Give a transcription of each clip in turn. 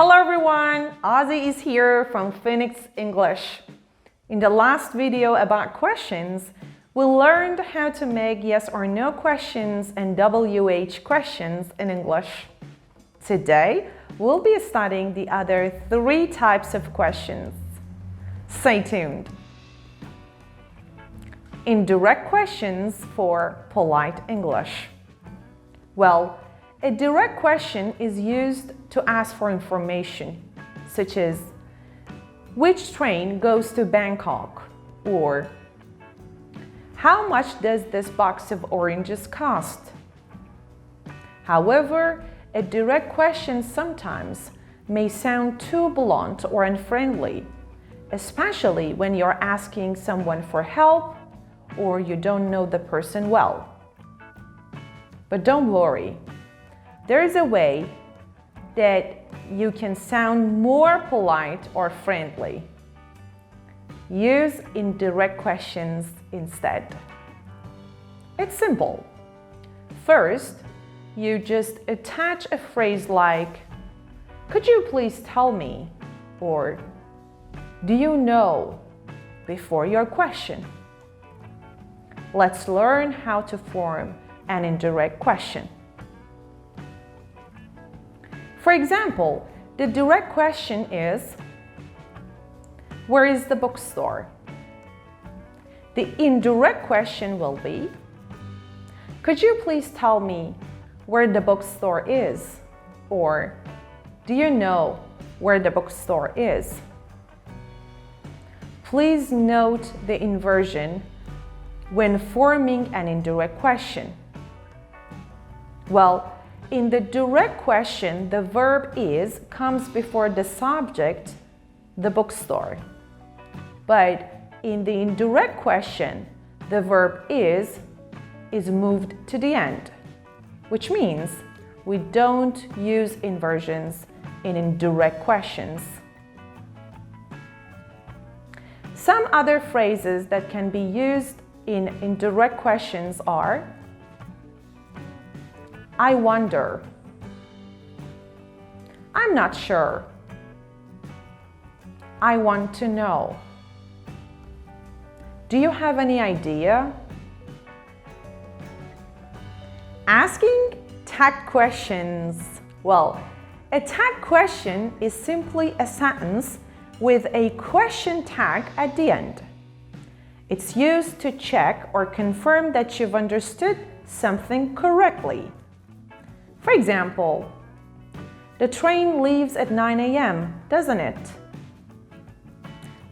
Hello everyone, Ozzy is here from Phoenix English. In the last video about questions, we learned how to make yes or no questions and WH questions in English. Today, we'll be studying the other three types of questions. Stay tuned. Indirect questions for polite English. Well, a direct question is used to ask for information, such as which train goes to Bangkok, or how much does this box of oranges cost? However, a direct question sometimes may sound too blunt or unfriendly, especially when you're asking someone for help or you don't know the person well. But don't worry. There is a way that you can sound more polite or friendly. Use indirect questions instead. It's simple. First, you just attach a phrase like, "Could you please tell me?" or "Do you know?" before your question. Let's learn how to form an indirect question. For example, the direct question is, "Where is the bookstore?" The indirect question will be, "Could you please tell me where the bookstore is?" or "Do you know where the bookstore is?" Please note the inversion when forming an indirect question. Well, in the direct question, the verb is comes before the subject, the bookstore. But in the indirect question, the verb is moved to the end, which means we don't use inversions in indirect questions. Some other phrases that can be used in indirect questions are, "I wonder," "I'm not sure," "I want to know," "Do you have any idea?" Asking tag questions. Well, a tag question is simply a sentence with a question tag at the end. It's used to check or confirm that you've understood something correctly. For example, "The train leaves at 9 a.m., doesn't it?"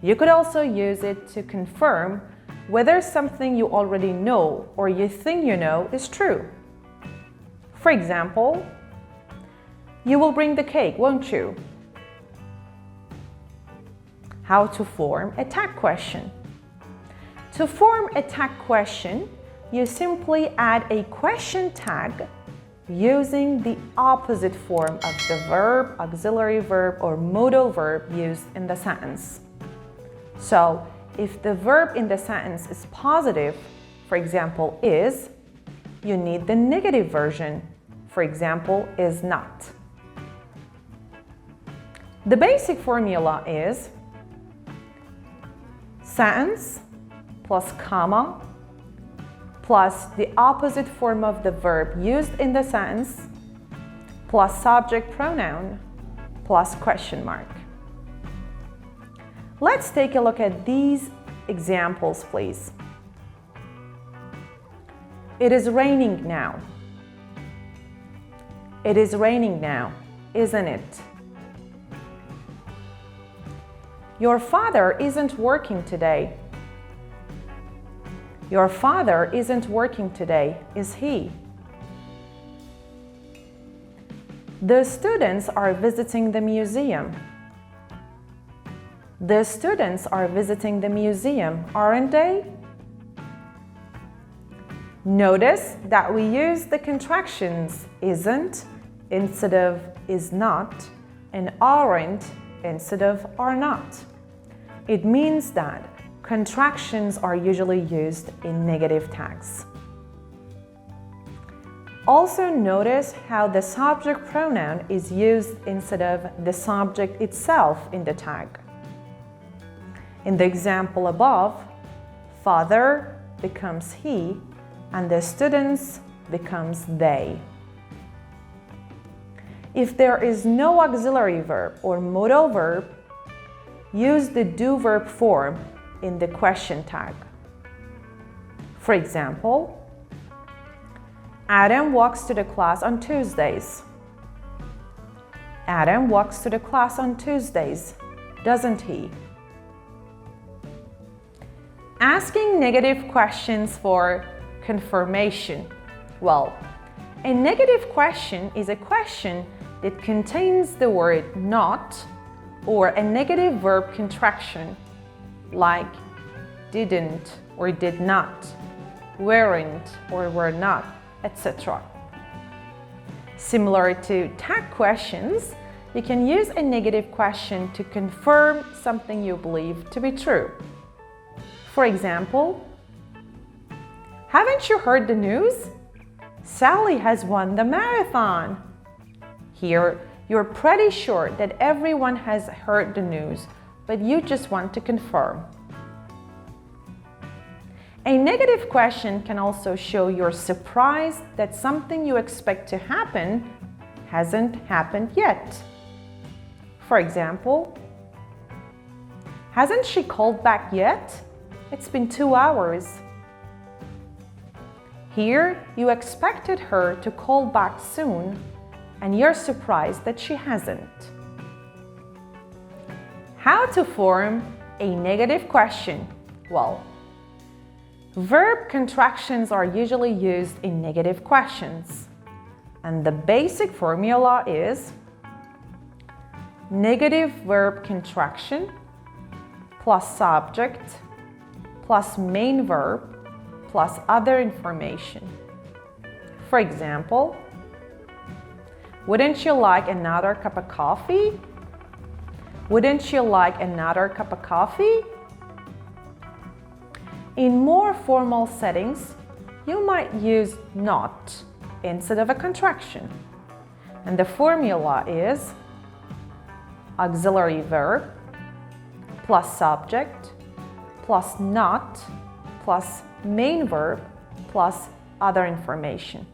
You could also use it to confirm whether something you already know or you think you know is true. For example, "You will bring the cake, won't you?" How to form a tag question. To form a tag question, you simply add a question tag using the opposite form of the verb, auxiliary verb, or modal verb used in the sentence. So, if the verb in the sentence is positive, for example, is, you need the negative version, for example, is not. The basic formula is sentence plus comma plus the opposite form of the verb used in the sentence plus subject pronoun plus question mark. Let's take a look at these examples, please. "It is raining now." "It is raining now, isn't it?" "Your father isn't working today." "Your father isn't working today, is he?" "The students are visiting the museum." "The students are visiting the museum, aren't they?" Notice that we use the contractions isn't instead of is not and aren't instead of are not. It means that contractions are usually used in negative tags. Also notice how the subject pronoun is used instead of the subject itself in the tag. In the example above, father becomes he and the students becomes they. If there is no auxiliary verb or modal verb, use the do verb form in the question tag. For example, Adam walks to the class on Tuesdays. Adam walks to the class on Tuesdays, doesn't he? Asking negative questions for confirmation. Well, a negative question is a question that contains the word not or a negative verb contraction like didn't or did not, weren't or were not, etc. Similar to tag questions, you can use a negative question to confirm something you believe to be true. For example, haven't you heard the news? Sally has won the marathon. Here, you're pretty sure that everyone has heard the news, but you just want to confirm. A negative question can also show you're surprised that something you expect to happen hasn't happened yet. For example, hasn't she called back yet? It's been 2 hours. Here, you expected her to call back soon, and you're surprised that she hasn't. How to form a negative question? Well, verb contractions are usually used in negative questions, and the basic formula is negative verb contraction plus subject plus main verb plus other information. For example, wouldn't you like another cup of coffee? Wouldn't you like another cup of coffee? In more formal settings, you might use not instead of a contraction. And the formula is auxiliary verb plus subject plus not plus main verb plus other information.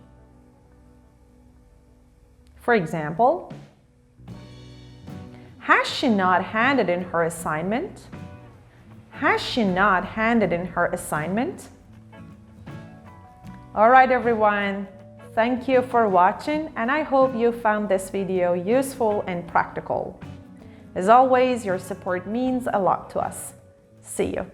For example, has she not handed in her assignment? Has she not handed in her assignment? All right, everyone. Thank you for watching, and I hope you found this video useful and practical. As always, your support means a lot to us. See you.